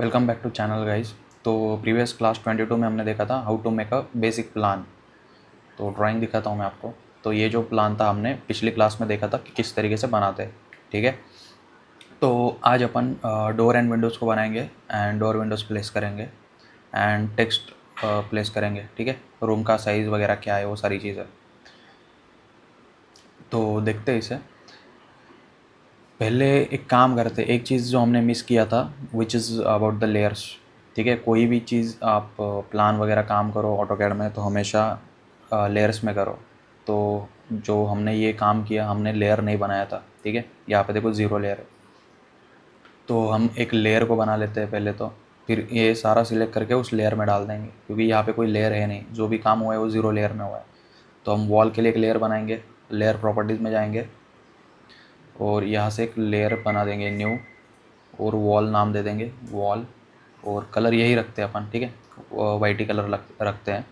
Welcome back to channel guys. तो previous class 22 में हमने देखा था how to make a basic plan. तो ड्राइंग दिखाता हूँ मैं आपको। तो ये जो प्लान था हमने पिछली क्लास में देखा था कि किस तरीके से बनाते हैं। ठीक है, तो आज अपन डोर एंड विंडोज़ को बनाएंगे एंड डोर विंडोज़ प्लेस करेंगे एंड टेक्स्ट प्लेस करेंगे। ठीक है, रूम का साइज़ वगैरह क्या है वो सारी चीज़ें। तो देखते हैं इसे। पहले एक काम करते, एक चीज़ जो हमने मिस किया था which is about the layers. ठीक है, कोई भी चीज़ आप प्लान वगैरह काम करो ऑटोकैड में तो हमेशा लेयर्स में करो। तो जो हमने ये काम किया, हमने लेयर नहीं बनाया था। ठीक है, यहाँ पे देखो ज़ीरो लेयर है। तो हम एक लेयर को बना लेते हैं पहले, तो फिर ये सारा सिलेक्ट करके उस लेयर में डाल देंगे, क्योंकि यहाँ पे कोई लेयर है नहीं, जो भी काम हुआ है वो ज़ीरो लेयर में हुआ है। तो हम वॉल के लिए एक लेयर बनाएंगे, लेयर प्रॉपर्टीज़ में जाएंगे और यहाँ से एक लेयर बना देंगे न्यू, और वॉल नाम दे देंगे वॉल, और कलर यही रखते हैं अपन। ठीक है, वाइट ही कलर रखते हैं।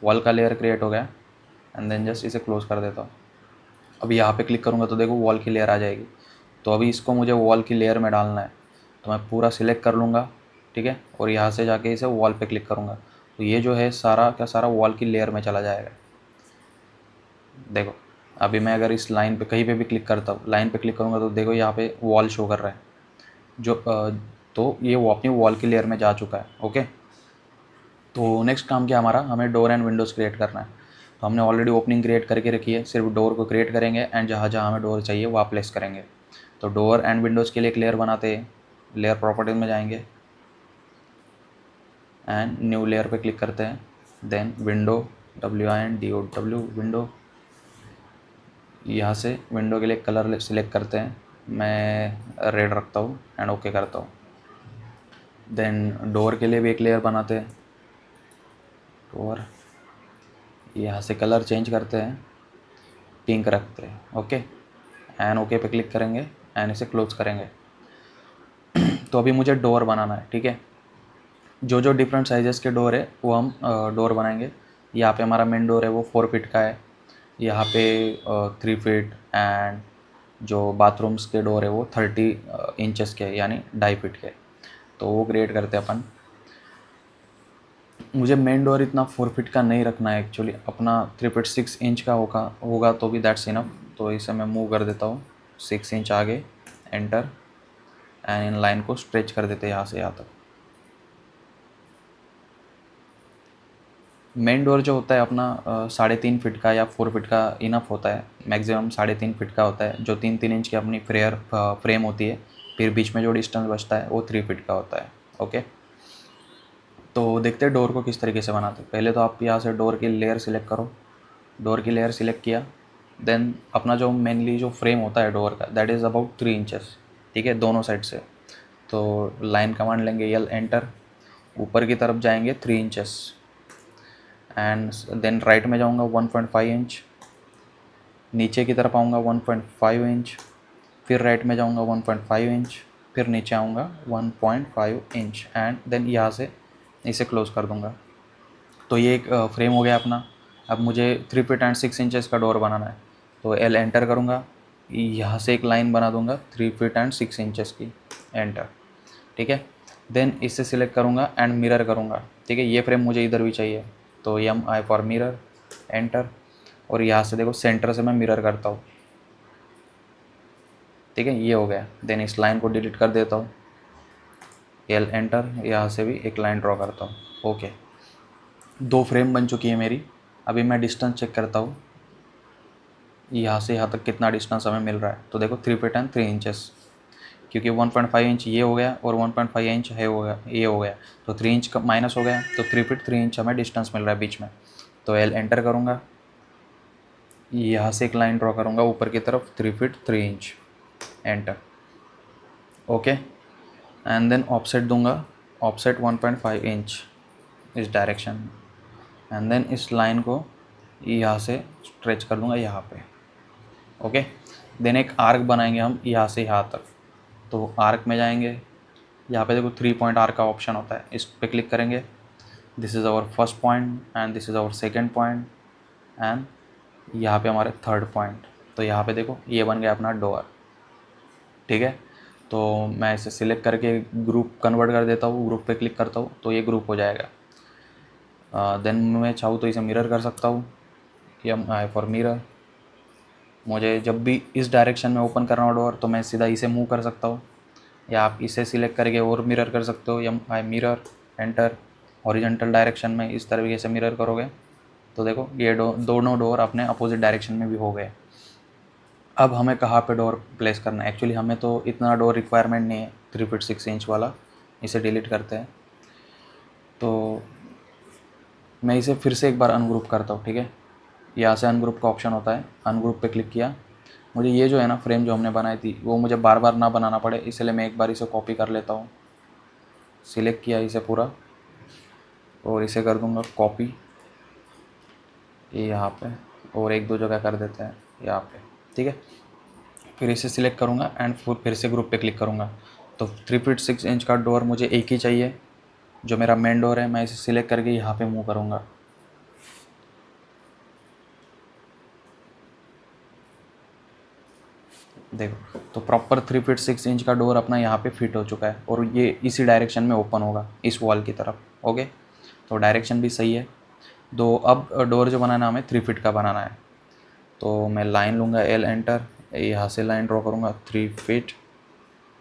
वॉल का लेयर क्रिएट हो गया एंड देन जस्ट इसे क्लोज कर देता हूँ। अभी यहाँ पे क्लिक करूँगा तो देखो वॉल की लेयर आ जाएगी। तो अभी इसको मुझे वॉल की लेयर में डालना है, तो मैं पूरा सिलेक्ट कर लूँगा। ठीक है, और यहाँ से जाके इसे वॉल पे क्लिक करूँगा तो ये जो है सारा का सारा वॉल की लेयर में चला जाएगा। देखो, अभी मैं अगर इस लाइन पे कहीं पे भी क्लिक करता हूँ, लाइन पे क्लिक करूँगा तो देखो यहाँ पे वॉल शो कर रहा है जो तो ये वो अपनी वॉल की लेयर में जा चुका है। ओके, तो नेक्स्ट काम क्या हमारा, हमें डोर एंड विंडोज़ क्रिएट करना है। तो हमने ऑलरेडी ओपनिंग क्रिएट करके रखी है, सिर्फ डोर को क्रिएट करेंगे एंड जहाँ जहाँ हमें डोर चाहिए वहाँ प्लेस करेंगे। तो डोर एंड विंडोज़ के लिए एक लेयर बनाते हैं, लेयर प्रॉपर्टीज में जाएंगे एंड न्यू लेयर पे क्लिक करते हैं, देन विंडो WINDO विंडो। यहाँ से विंडो के लिए कलर सिलेक्ट करते हैं, मैं रेड रखता हूँ एंड ओके करता हूँ। देन डोर के लिए भी एक लेयर बनाते हैं, डोर, यहाँ से कलर चेंज करते हैं, पिंक रखते हैं। ओके, एंड ओके पे क्लिक करेंगे एंड इसे क्लोज करेंगे। तो अभी मुझे डोर बनाना है। ठीक है, जो जो डिफरेंट साइजेस के डोर है वो हम डोर बनाएंगे। यहाँ पे हमारा मेन डोर है वो 4 फीट का है, यहाँ पे 3 फीट, एंड जो बाथरूम्स के डोर है वो 30 इंचेस के यानी 2.5 फीट के। तो वो क्रिएट करते हैं अपन। मुझे मेन डोर इतना 4 फीट का नहीं रखना है एक्चुअली, अपना 3 फीट 6 इंच का होगा तो भी दैट्स इनफ। तो इसे मैं मूव कर देता हूँ 6 इंच आगे, एंटर, एंड इन लाइन को स्ट्रेच कर देते हैं यहाँ से यहाँ तक। मेन डोर जो होता है अपना 3.5 फीट का या 4 फीट का इनफ होता है, मैक्सिमम 3.5 फीट का होता है, जो 3 इंच की अपनी फ्रेम होती है। फिर बीच में जो डिस्टेंस बचता है वो 3 फीट का होता है। ओके, तो देखते हैं डोर को किस तरीके से बनाते हैं। पहले तो आप यहाँ से डोर की लेयर सिलेक्ट करो, डोर की लेयर सिलेक्ट किया, देन अपना जो मेनली जो फ्रेम होता है डोर का दैट इज़ अबाउट 3 इंचेस। ठीक है, दोनों साइड से। तो लाइन कमांड लेंगे यल एंटर, ऊपर की तरफ जाएंगे 3 इंचेस एंड देन राइट में जाऊंगा 1.5 इंच, नीचे की तरफ आऊँगा 1.5 इंच, फिर राइट में जाऊँगा 1.5 इंच, फिर नीचे आऊँगा 1.5 इंच एंड देन यहाँ से इसे क्लोज़ कर दूँगा। तो ये एक फ्रेम हो गया अपना। अब मुझे 3 फीट एंड 6 इंचेस का डोर बनाना है, तो एल एंटर करूँगा, यहाँ से एक लाइन बना दूँगा 3 फीट एंड 6 इंचेस की, एंटर। ठीक है, देन इसे सिलेक्ट करूँगा एंड मिरर करूँगा। ठीक है, ये फ्रेम मुझे इधर भी चाहिए, तो MI फॉर मिरर, एंटर, और यहाँ से देखो सेंटर से मैं मिरर करता हूँ। ठीक है, ये हो गया। देन इस लाइन को डिलीट कर देता हूँ, एल एंटर, यहाँ से भी एक लाइन ड्रॉ करता हूँ। ओके, 2 फ्रेम बन चुकी है मेरी। अभी मैं डिस्टेंस चेक करता हूँ, यहाँ से यहाँ तक कितना डिस्टेंस हमें मिल रहा है। तो देखो 3 फीट एंड 3 इंचेस, क्योंकि 1.5 इंच ये हो गया और 1.5 इंच है हो गया, ये हो गया, तो 3 इंच का माइनस हो गया, तो 3 फीट 3 इंच हमें डिस्टेंस मिल रहा है बीच में। तो एल एंटर करूँगा, यहाँ से एक लाइन ड्रॉ करूँगा ऊपर की तरफ 3 feet 3 inch, enter. Okay, and then offset दूंगा, ऑफसेट 1.5 इंच इस डायरेक्शन, एंड देन इस लाइन को यहाँ से स्ट्रेच कर दूंगा यहाँ पे। ओके, देन एक आर्क बनाएंगे हम यहाँ से यहाँ तक। तो आर्क में जाएंगे, यहाँ पे देखो 3 पॉइंट आर्क का ऑप्शन होता है, इस पे क्लिक करेंगे। This is our first point and this is our second point and यहाँ पे हमारे थर्ड पॉइंट। तो यहाँ पे देखो ये बन गया अपना डोर। ठीक है, तो मैं इसे सिलेक्ट करके ग्रुप कन्वर्ट कर देता हूँ, ग्रुप पे क्लिक करता हूँ तो ये ग्रुप हो जाएगा। देन मैं चाहूँ तो इसे मिरर कर सकता हूँ, आई फॉर मिरर। मुझे जब भी इस डायरेक्शन में ओपन करना हो डोर तो मैं सीधा इसे मूव कर सकता हूँ, या आप इसे सिलेक्ट करके और मिरर कर सकते हो, या आई मिरर एंटर। हॉरिजॉन्टल डायरेक्शन में इस तरीके से मिरर करोगे तो देखो ये दोनों डोर अपने अपोजिट डायरेक्शन में भी हो गए। अब हमें कहाँ पे डोर प्लेस करना है, एक्चुअली हमें तो इतना डोर रिक्वायरमेंट नहीं है 3 फीट 6 इंच वाला, इसे डिलीट करते हैं। तो मैं इसे फिर से एक बार अनग्रुप करता हूँ, ठीक है। यहाँ से अनग्रुप का ऑप्शन होता है, अनग्रुप पे क्लिक किया। मुझे ये जो है ना फ्रेम जो हमने बनाई थी वो मुझे बार बार ना बनाना पड़े, इसलिए मैं एक बार इसे कॉपी कर लेता हूँ। सिलेक्ट किया इसे पूरा और इसे कर दूँगा कॉपी, ये यहाँ पे, और एक दो जगह कर देते हैं यहाँ पे, ठीक है। फिर इसे सिलेक्ट करूँगा एंड फिर से ग्रुप पे क्लिक करूँगा। तो 3 फीट 6 इंच का डोर मुझे एक ही चाहिए, जो मेरा मेन डोर है। मैं इसे सिलेक्ट करके यहाँ पे मूव करूँगा। देखो तो प्रॉपर 3 फीट 6 इंच का डोर अपना यहाँ पे फिट हो चुका है और ये इसी डायरेक्शन में ओपन होगा इस वॉल की तरफ। ओके, तो डायरेक्शन भी सही है। दो अब डोर जो बनाना हमें 3 फीट का बनाना है, तो मैं लाइन लूँगा, एल एंटर, यहाँ से लाइन ड्रॉ करूँगा 3 फीट,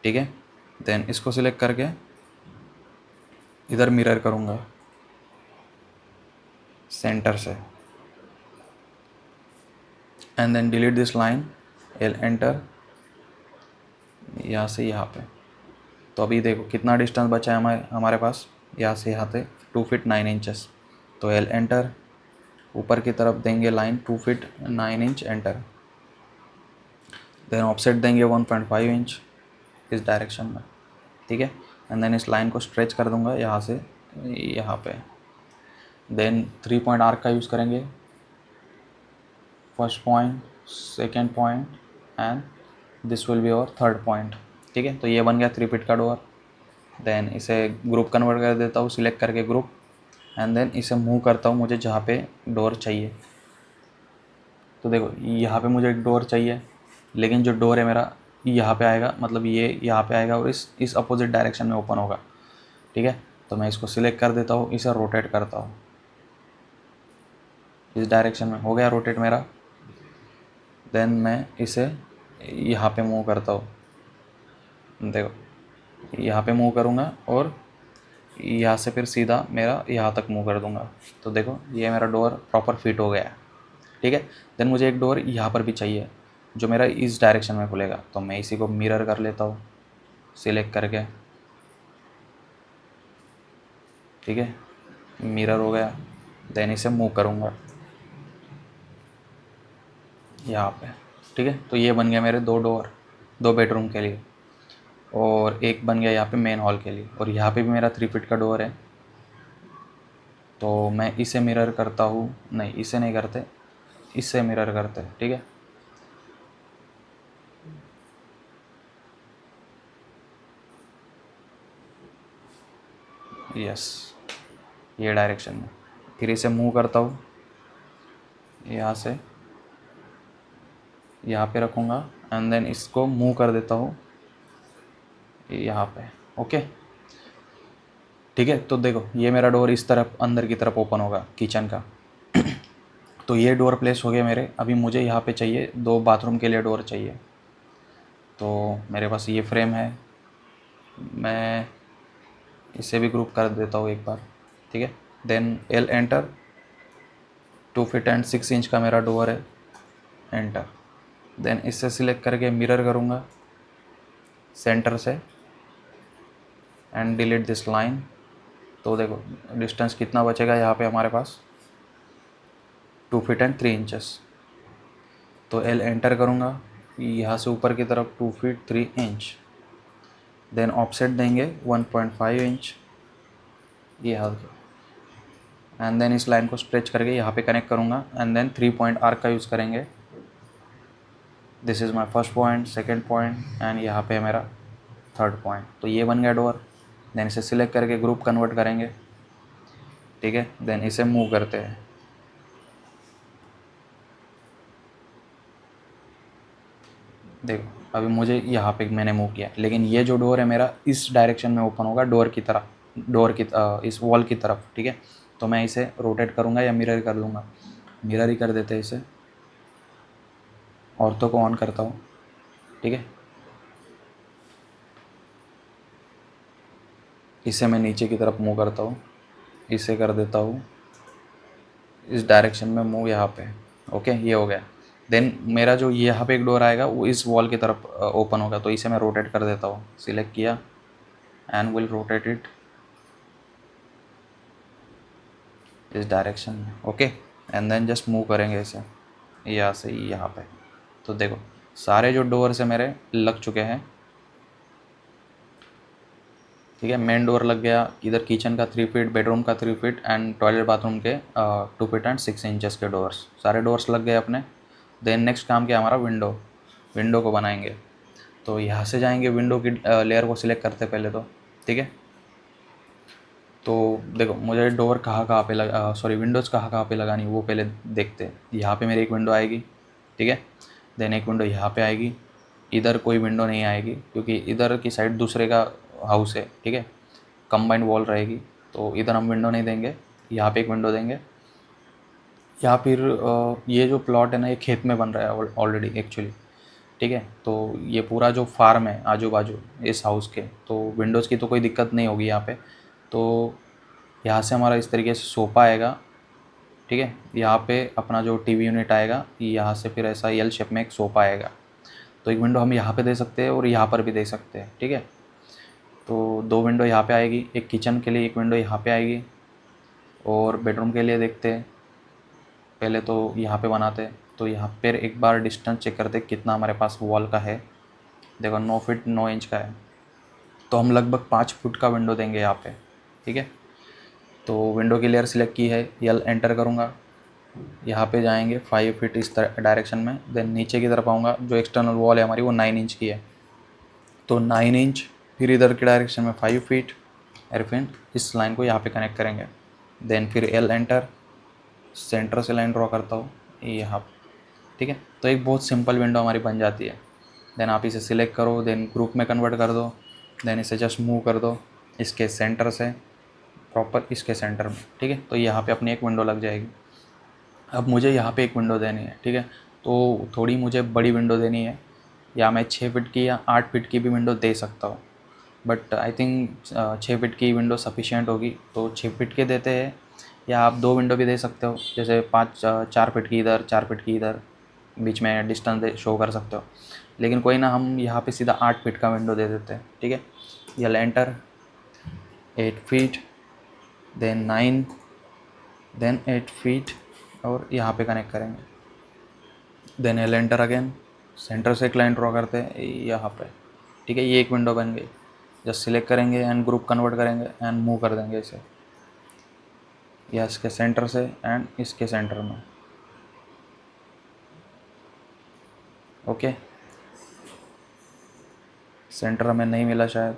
ठीक है। देन इसको सिलेक्ट करके इधर मिरर करूँगा सेंटर से, and then delete this line, L enter, यहाँ से यहाँ पे। तो अभी देखो कितना डिस्टेंस बचा है हमारे पास यहाँ से यहाँ पे 2 फीट 9 इंचेस। तो एल एंटर, ऊपर की तरफ देंगे line 2 feet 9 inch, enter. Then offset देंगे 1.5 इंच इस डायरेक्शन में, ठीक है। एंड देन इस लाइन को स्ट्रेच कर दूंगा यहाँ से यहाँ पे। देन 3 पॉइंट आर्क का यूज़ करेंगे, first point, second point and this will be और थर्ड पॉइंट, ठीक है। तो ये बन गया 3 फीट का डोर। देन इसे ग्रुप कन्वर्ट कर देता हूँ, सिलेक्ट करके ग्रुप, एंड देन इसे मूव करता हूँ मुझे जहाँ पे डोर चाहिए। तो देखो यहाँ पे मुझे एक डोर चाहिए, लेकिन जो डोर है मेरा यहाँ पे आएगा, मतलब ये यहाँ पे आएगा और इस अपोजिट डायरेक्शन में ओपन होगा, ठीक है। तो मैं इसको सिलेक्ट कर देता हूँ, इसे रोटेट करता हूँ इस डायरेक्शन में, हो गया रोटेट मेरा। देन मैं इसे यहाँ पे मूव करता हूँ, देखो यहाँ पे मूव करूँगा और यहाँ से फिर सीधा मेरा यहाँ तक मूव कर दूँगा। तो देखो ये मेरा डोर प्रॉपर फिट हो गया है, ठीक है। देन मुझे एक डोर यहाँ पर भी चाहिए जो मेरा इस डायरेक्शन में खुलेगा, तो मैं इसी को मिरर कर लेता हूँ सिलेक्ट करके, ठीक है। मिरर हो गया। देन इसे मूव करूँगा यहाँ पे, ठीक है। तो ये बन गया मेरे दो डोर, दो बेडरूम के लिए, और एक बन गया यहाँ पे मेन हॉल के लिए, और यहाँ पे भी मेरा 3 फीट का डोर है। तो मैं इसे मिरर करता हूँ, नहीं इसे नहीं करते, इससे मिरर करते हैं, ठीक है। यस, ये डायरेक्शन में। फिर इसे मूव करता हूँ यहाँ से यहाँ पे रखूँगा, एंड देन इसको मूव कर देता हूँ यहाँ पे। ओके, ठीक है। तो देखो ये मेरा डोर इस तरफ अंदर की तरफ ओपन होगा किचन का। तो ये डोर प्लेस हो गया मेरे। अभी मुझे यहाँ पे चाहिए दो बाथरूम के लिए डोर चाहिए। तो मेरे पास ये फ्रेम है, मैं इसे भी ग्रुप कर देता हूँ एक बार, ठीक है। Then L enter, 2 feet and 6 inch का मेरा डोर है, एंटर। देन इससे सिलेक्ट करके मिरर करूँगा सेंटर से एंड डिलीट दिस लाइन। तो देखो डिस्टेंस कितना बचेगा यहाँ पे हमारे पास, 2 फीट एंड 3 इंचेस। तो एल एंटर करूँगा, यहाँ से ऊपर की तरफ 2 फीट 3 इंच। देन ऑफसेट देंगे 1.5 इंच ये हाथ, एंड देन इस लाइन को स्ट्रेच करके यहाँ पे कनेक्ट करूँगा, एंड देन 3 पॉइंट आर्क का यूज़ करेंगे। This is my first point, second point and यहाँ पे मेरा थर्ड पॉइंट। तो ये बन गया डोर। देन इसे सिलेक्ट करके ग्रुप कन्वर्ट करेंगे, ठीक है। देन इसे मूव करते हैं, देखो अभी मुझे यहाँ पे मैंने मूव किया, लेकिन ये जो डोर है मेरा इस डायरेक्शन में ओपन होगा, डोर की तरफ, इस वॉल की तरफ, ठीक है। तो मैं इसे रोटेट करूँगा या मिरर कर लूँगा, मिरर ही कर देते हैं इसे। ऑर्थो को ऑन करता हूँ, ठीक है। इसे मैं नीचे की तरफ मूव करता हूँ, इसे कर देता हूँ इस डायरेक्शन में मूव यहाँ पे। ओके, ये हो गया। देन मेरा जो यहाँ पे एक डोर आएगा वो इस वॉल की तरफ ओपन होगा, तो इसे मैं रोटेट कर देता हूँ, सिलेक्ट किया एंड विल रोटेट इट इस डायरेक्शन में। Okay, and then just move करेंगे इसे यहाँ से यहाँ पे। तो देखो सारे जो डोर्स है मेरे लग चुके हैं, ठीक है। मेन डोर लग गया, इधर किचन का 3 फीट, बेडरूम का 3 फीट एंड टॉयलेट बाथरूम के 2 फीट एंड 6 इंचेस के डोर्स, सारे डोर्स लग गए अपने। देन नेक्स्ट काम क्या हमारा, विंडो, विंडो को बनाएंगे। तो यहाँ से जाएंगे विंडो की लेयर को सिलेक्ट करते पहले तो, ठीक है। तो देखो मुझे डोर कहाँ कहाँ पे सॉरी विंडोज़ कहाँ कहाँ पे लगानी वो पहले देखते हैं। यहाँ पे मेरी एक विंडो आएगी, ठीक है। देन एक विंडो यहाँ पे आएगी, इधर कोई विंडो नहीं आएगी क्योंकि इधर की साइड दूसरे का हाउस है, ठीक है। कंबाइंड वॉल रहेगी, तो इधर हम विंडो नहीं देंगे, यहाँ पे एक विंडो देंगे। या फिर ये जो प्लॉट है ना ये खेत में बन रहा है ऑलरेडी एक्चुअली, ठीक है। तो ये पूरा जो फार्म है आजू बाजू इस हाउस के, तो विंडोज़ की तो कोई दिक्कत नहीं होगी यहाँ पे। तो यहाँ से हमारा इस तरीके से सोफ़ा आएगा, ठीक है। यहाँ पे अपना जो टीवी यूनिट आएगा, यहाँ से फिर ऐसा एल शेप में एक सोफ़ा आएगा। तो एक विंडो हम यहाँ पे दे सकते हैं और यहाँ पर भी दे सकते हैं, ठीक है। तो 2 विंडो यहाँ पे आएगी, एक किचन के लिए एक विंडो यहाँ पे आएगी, और बेडरूम के लिए देखते हैं पहले तो यहाँ पे बनाते हैं। तो यहाँ पर एक बार डिस्टेंस चेक करते कितना हमारे पास वॉल का है। देखो 9 फीट 9 इंच का है, तो हम लगभग 5 फुट का विंडो देंगे यहाँ पे, ठीक है। तो विंडो की लेयर सिलेक्ट की है, यल एंटर करूँगा, यहाँ पे जाएंगे 5 फीट इस डायरेक्शन में। देन नीचे की तरफ आऊँगा, जो एक्सटर्नल वॉल है हमारी वो 9 इंच की है, तो 9 इंच, फिर इधर के डायरेक्शन में 5 फीट, और फिर इस लाइन को यहाँ पे कनेक्ट करेंगे। देन फिर एल एंटर, सेंटर से लाइन ड्रॉ करता हूँ यहाँ, ठीक है। तो एक बहुत सिंपल विंडो हमारी बन जाती है। देन आप इसे सिलेक्ट करो, देन ग्रुप में कन्वर्ट कर दो, देन इसे जस्ट मूव कर दो इसके सेंटर से प्रॉपर इसके सेंटर में, ठीक है। तो यहाँ पे अपनी एक विंडो लग जाएगी। अब मुझे यहाँ पे एक विंडो देनी है, ठीक है। तो थोड़ी मुझे बड़ी विंडो देनी है, या मैं 6 फीट की या 8 फीट की भी विंडो दे सकता हूँ, बट आई थिंक 6 फीट की विंडो सफिशिएंट होगी, तो 6 फीट के देते हैं। या आप 2 विंडो भी दे सकते हो, जैसे 4 फीट की इधर, 4 फीट की इधर, बीच में डिस्टेंस शो कर सकते हो। लेकिन कोई ना, हम यहाँ पे सीधा 8 फीट का विंडो दे देते हैं, ठीक है। ये enter, 8 feet, then 9, then 8 feet, और यहाँ पे कनेक्ट करेंगे। Then L enter again, centre से एक लाइन ड्रॉ करते हैं यहाँ पे, ठीक है। ये एक विंडो बन गई। जस्ट सिलेक्ट करेंगे एंड ग्रुप कन्वर्ट करेंगे एंड मूव कर देंगे इसे, या इसके सेंटर से एंड इसके सेंटर में, ओके। सेंटर हमें नहीं मिला शायद,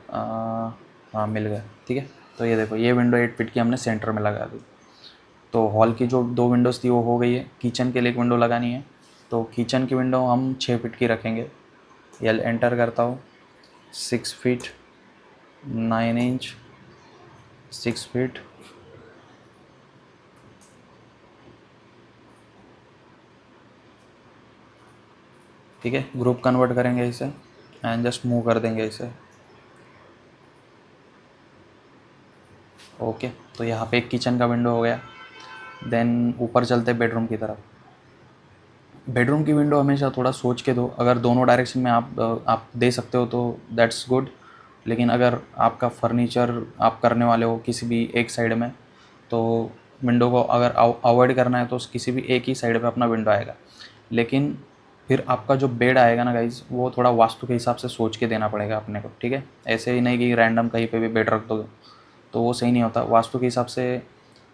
हाँ मिल गया, ठीक है। तो ये देखो ये विंडो 8 फीट की हमने सेंटर में लगा दी। तो हॉल की जो 2 विंडोज़ थी वो हो गई है। किचन के लिए एक विंडो लगानी है, तो किचन की विंडो हम 6 फीट की रखेंगे। यल एंटर करता हूँ, 6 फीट 9 इंच, 6 फीट, ठीक है। ग्रुप कन्वर्ट करेंगे इसे एंड जस्ट मूव कर देंगे इसे, ओके। तो यहाँ पे एक किचन का विंडो हो गया। देन ऊपर चलते बेडरूम की तरफ। बेडरूम की विंडो हमेशा थोड़ा सोच के दो, अगर दोनों डायरेक्शन में आप दे सकते हो तो दैट्स गुड। लेकिन अगर आपका फर्नीचर आप करने वाले हो किसी भी एक साइड में, तो विंडो को अगर अवॉइड करना है तो किसी भी एक ही साइड पे अपना विंडो आएगा। लेकिन फिर आपका जो बेड आएगा ना गाइज, वो थोड़ा वास्तु के हिसाब से सोच के देना पड़ेगा अपने को, ठीक है। ऐसे ही नहीं कि रैंडम कहीं पे भी बेड रख दो, तो वो सही नहीं होता। वास्तु के हिसाब से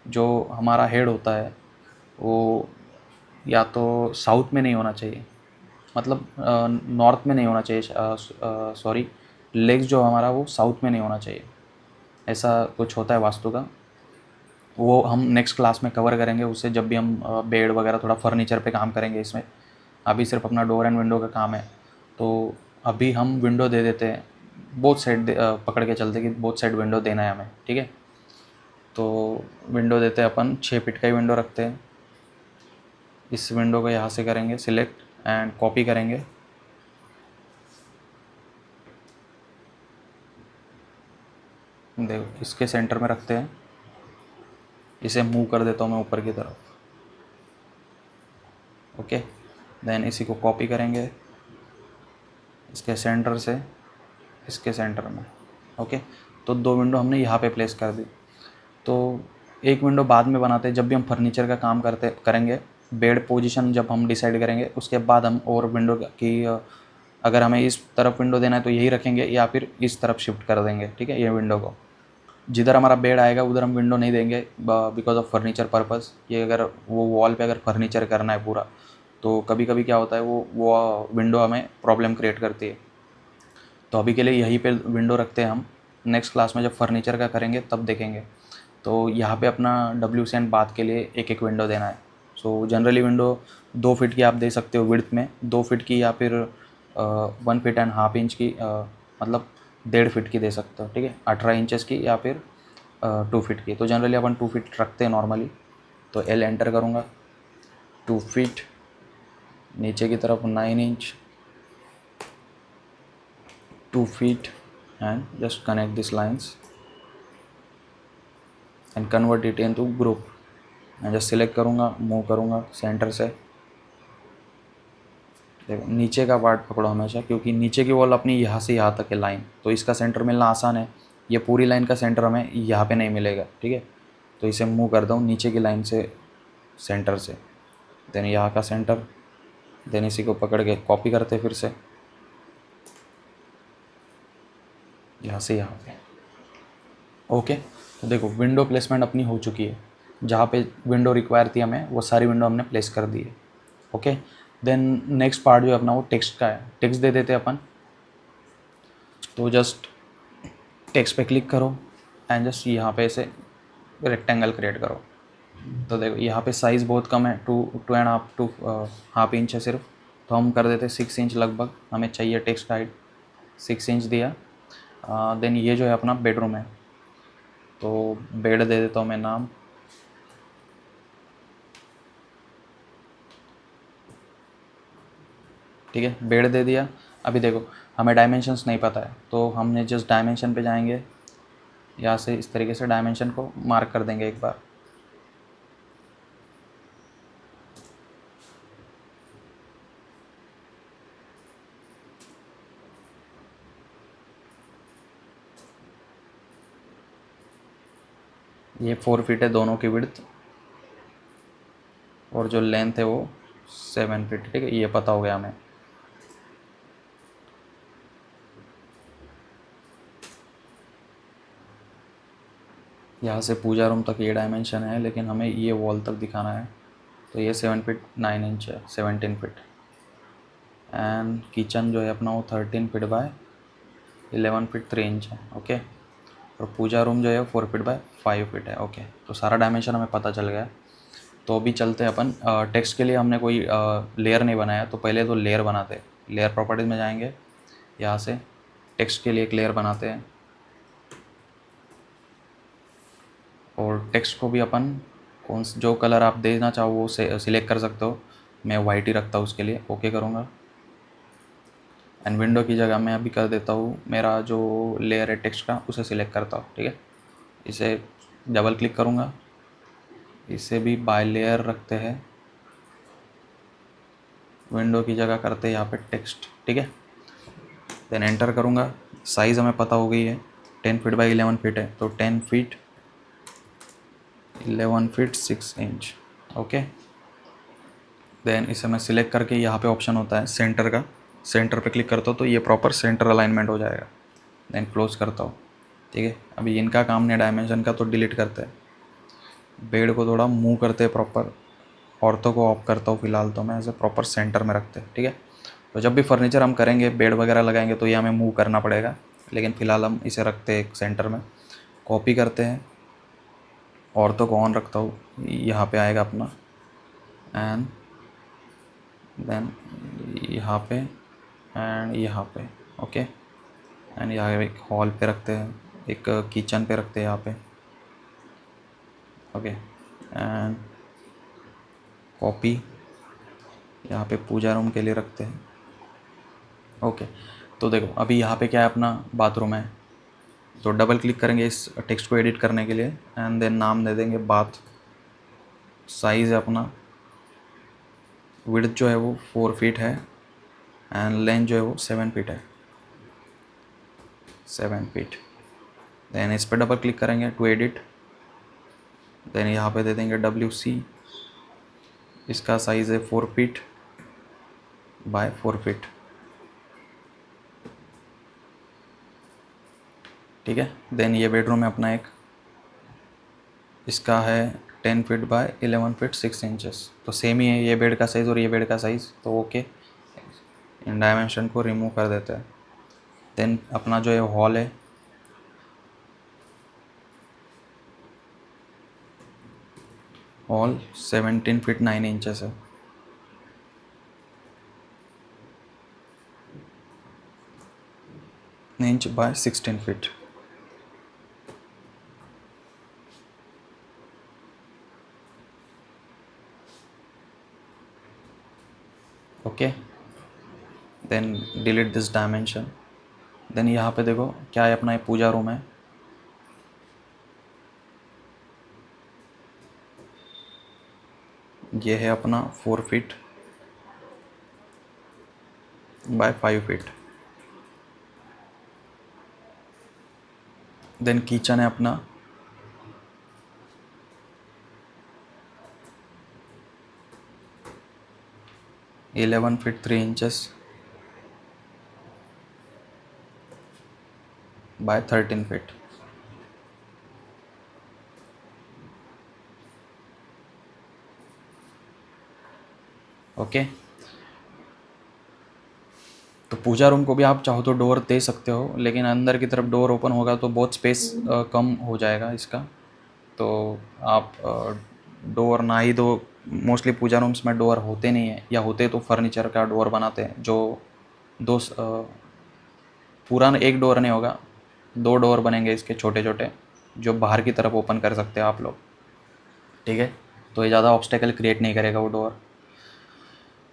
जो हमारा हेड होता है वो या तो साउथ में नहीं होना चाहिए, मतलब नॉर्थ में नहीं होना चाहिए, सॉरी, लेग्स जो हमारा वो साउथ में नहीं होना चाहिए, ऐसा कुछ होता है वास्तु का। वो हम नेक्स्ट क्लास में कवर करेंगे उससे, जब भी हम बेड वगैरह थोड़ा फर्नीचर पे काम करेंगे इसमें। अभी सिर्फ अपना डोर एंड विंडो का काम है। तो अभी हम विंडो दे देते हैं, बोथ साइड पकड़ के चलते कि बोथ साइड विंडो देना है हमें, ठीक है। तो विंडो देते हैं अपन 6 फीट का ही विंडो रखते हैं। इस विंडो को यहाँ से करेंगे सिलेक्ट एंड कॉपी करेंगे, देखो इसके सेंटर में रखते हैं। इसे मूव कर देता हूँ मैं ऊपर की तरफ, ओके। देन इसी को कॉपी करेंगे इसके सेंटर से इसके सेंटर में, ओके। तो 2 विंडो हमने यहाँ पे प्लेस कर दी। तो एक विंडो बाद में बनाते हैं, जब भी हम फर्नीचर का काम करेंगे, बेड पोजीशन जब हम डिसाइड करेंगे उसके बाद हम और विंडो की अगर हमें इस तरफ विंडो देना है तो यही रखेंगे या फिर इस तरफ शिफ्ट कर देंगे, ठीक है। ये विंडो को जिधर हमारा बेड आएगा उधर हम विंडो नहीं देंगे बिकॉज ऑफ फर्नीचर पर्पस। ये अगर वो वॉल पे अगर फर्नीचर करना है पूरा, तो कभी कभी क्या होता है वो विंडो हमें प्रॉब्लम क्रिएट करती है। तो अभी के लिए यहीं पे विंडो रखते हैं हम, नेक्स्ट क्लास में जब फर्नीचर का करेंगे तब देखेंगे। तो यहाँ पे अपना WCN बाथ के लिए एक एक विंडो देना है। सो जनरली विंडो 2 फीट की आप दे सकते हो विड्थ में, 2 फीट की या फिर 1 फीट एंड हाफ इंच की, मतलब 1.5 फीट की दे सकते हो, ठीक है। 18 इंचेस की या फिर 2 फीट की। तो जनरली अपन 2 फीट रखते हैं नॉर्मली। तो L एंटर करूँगा, 2 फीट, नीचे की तरफ 9 inch, 2 feet, and just connect these lines and convert it into group। मैं जस्ट सिलेक्ट करूँगा, मूव करूँगा सेंटर से। देखो नीचे का पार्ट पकड़ो हमेशा, क्योंकि नीचे की वॉल अपनी यहाँ से यहाँ तक है लाइन, तो इसका सेंटर मिलना आसान है। ये पूरी लाइन का सेंटर हमें यहाँ पे नहीं मिलेगा, ठीक है। तो इसे मूव करता हूँ नीचे की लाइन से सेंटर से, देन यहाँ का सेंटर, देन इसी को पकड़ के कॉपी करते फिर से यहाँ से यहाँ पे, ओके। तो देखो विंडो प्लेसमेंट अपनी हो चुकी है, जहाँ पे विंडो रिक्वायर थी हमें वो सारी विंडो हमने प्लेस कर दी है, ओके। देन नेक्स्ट पार्ट जो अपना वो टेक्स्ट का है, टेक्स्ट दे देते अपन। तो जस्ट टेक्स्ट पे क्लिक करो एंड जस्ट यहाँ पे ऐसे रेक्टेंगल क्रिएट करो। तो देखो यहाँ पे साइज़ बहुत कम है, 2.5 इंच है सिर्फ। तो हम कर देते 6 इंच लगभग हमें चाहिए टेक्स्ट हाइट, 6 इंच दिया। देन ये जो है अपना बेडरूम है, तो बेड दे देता हूँ मैं नाम, ठीक है। बेड दे दिया। अभी देखो हमें डायमेंशंस नहीं पता है, तो हमने जस्ट डायमेंशन पे जाएंगे, यहाँ से इस तरीके से डायमेंशन को मार्क कर देंगे एक बार। ये 4 फीट है दोनों की विड्थ, और जो लेंथ है वो 7 फीट, ठीक है। ये पता हो गया हमें। यहाँ से पूजा रूम तक ये डायमेंशन है, लेकिन हमें ये वॉल तक दिखाना है, तो ये 7 फीट 9 इंच है, 17 फीट। एंड किचन जो है अपना वो 13 फीट बाय 11 फीट 3 इंच है, ओके। और पूजा रूम जो है 4 फीट बाय 5 फीट है, ओके। तो सारा डायमेंशन हमें पता चल गया। तो अभी चलते हैं अपन टेक्स्ट के लिए हमने कोई लेयर नहीं बनाया, तो पहले तो लेयर बनाते हैं। लेयर प्रॉपर्टीज़ में जाएंगे, यहाँ से टेक्स्ट के लिए एक लेयर बनाते हैं, और टेक्स्ट को भी अपन जो कलर आप देना चाहो वो सिलेक्ट कर सकते हो। मैं वाइट ही रखता हूँ उसके लिए, ओके करूँगा। एंड विंडो की जगह मैं अभी कर देता हूँ मेरा जो लेयर है टेक्स्ट का, उसे सिलेक्ट करता हूँ, ठीक है। इसे डबल क्लिक करूँगा, इसे भी बाय लेयर रखते हैं, विंडो की जगह करते हैं यहाँ पे टेक्स्ट, ठीक है। देन एंटर करूँगा। साइज़ हमें पता हो गई है, 10 फीट बाई 11 फीट है, तो 10 feet 11 feet 6 inch, okay. Then इसे मैं सिलेक्ट करके यहाँ पे ऑप्शन होता है सेंटर का, सेंटर पे क्लिक करता हूँ तो ये प्रॉपर सेंटर अलाइनमेंट हो जाएगा। देन क्लोज करता हूँ, ठीक है। अभी इनका काम नहीं डायमेंशन का, तो डिलीट करते हैं। बेड को थोड़ा मूव करते हैं प्रॉपर, औरतों को ऑफ करता हूँ फिलहाल, तो मैं ऐसे प्रॉपर सेंटर में रखते हैं, ठीक है। तो जब भी फर्नीचर हम करेंगे, बेड वगैरह लगाएंगे, तो ये हमें मूव करना पड़ेगा, लेकिन फ़िलहाल हम इसे रखते हैं सेंटर में। कॉपी करते हैं, औरतों को ऑन रखता हूँ, यहाँ पे आएगा अपना, एंड देन यहाँ पे एंड यहाँ पे, ओके। एंड यहाँ एक हॉल पे रखते हैं, एक किचन पे रखते हैं यहाँ पे। ओके। एंड कॉपी यहाँ पे पूजा रूम के लिए रखते हैं। ओके। तो देखो अभी यहाँ पे क्या है, अपना बाथरूम है, तो डबल क्लिक करेंगे इस टेक्स्ट को एडिट करने के लिए एंड देन नाम दे देंगे बाथ। साइज़ है अपना, विड्थ जो है वो 4 फीट है एंड लेंथ जो है वो 7 फीट है, 7 फीट। देन इस पर डबल क्लिक करेंगे टू एडिट। देन यहाँ पे दे देंगे WC। इसका साइज़ है 4 फीट बाय 4 फीट। ठीक है। देन ये बेडरूम है अपना एक, इसका है 10 फीट बाय 11 फीट 6 इंचेस। तो सेम ही है ये बेड का साइज़ और ये बेड का साइज़, तो ओके। इन डायमेंशन को रिमूव कर देते हैं। देन अपना जो है हॉल है, हॉल 17 फीट 9 इंचेस है। Inch by 16 feet. Okay. Then delete this dimension. Then यहाँ पे देखो क्या है, अपना ये पूजा रूम है। ये है अपना 4 feet by 5 feet. Then kitchen है अपना, eleven feet 3 inches by 13 feet. Okay. तो पूजा रूम को भी आप चाहो तो डोर दे सकते हो, लेकिन अंदर की तरफ डोर ओपन होगा तो बहुत स्पेस कम हो जाएगा इसका। तो आप डोर ना ही दो। मोस्टली पूजा रूम्स में डोर होते नहीं है, या होते तो फर्नीचर का डोर बनाते हैं जो दो पूरा एक डोर नहीं होगा, 2 डोर बनेंगे इसके छोटे छोटे, जो बाहर की तरफ ओपन कर सकते हैं आप लोग। ठीक है। तो ये ज़्यादा ऑब्स्टेकल क्रिएट नहीं करेगा वो डोर।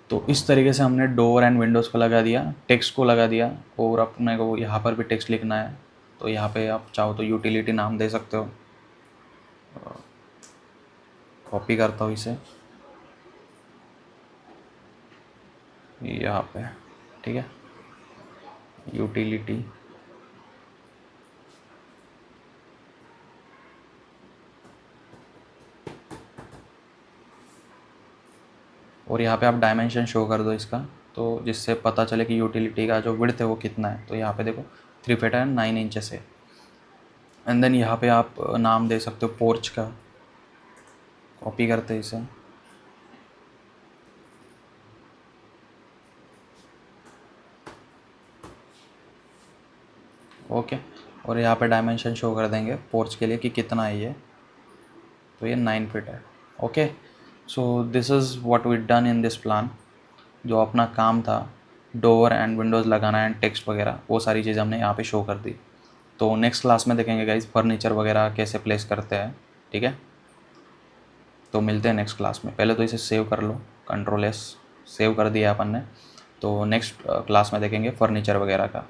तो इस तरीके से हमने डोर एंड विंडोज़ को लगा दिया, टेक्स्ट को लगा दिया, और अपने को यहाँ पर भी टेक्स्ट लिखना है। तो यहाँ पे आप चाहो तो यूटिलिटी नाम दे सकते हो। कॉपी करता हूँ इसे यहाँ पे। ठीक है, यूटिलिटी। और यहाँ पे आप डायमेंशन शो कर दो इसका, तो जिससे पता चले कि यूटिलिटी का जो विड्थ है वो कितना है। तो यहाँ पे देखो 3 फीट एंड 9 इंचेस है। एंड देन यहाँ पे आप नाम दे सकते हो पोर्च का। कॉपी करते हैं इसे, ओके। और यहाँ पे डायमेंशन शो कर देंगे पोर्च के लिए कि कितना है ये। तो ये 9 फीट है। Okay. So this is what we done in this plan. जो अपना काम था डोर एंड विंडोज़ लगाना एंड टेक्स्ट वगैरह, वो सारी चीज़ हमने यहाँ पे शो कर दी। तो नेक्स्ट क्लास में देखेंगे गाइज फर्नीचर वगैरह कैसे प्लेस करते हैं। ठीक है, तो मिलते हैं नेक्स्ट क्लास में। पहले तो इसे सेव कर लो, Ctrl+S। सेव कर दिया अपन ने। तो नेक्स्ट क्लास में देखेंगे फर्नीचर वगैरह का।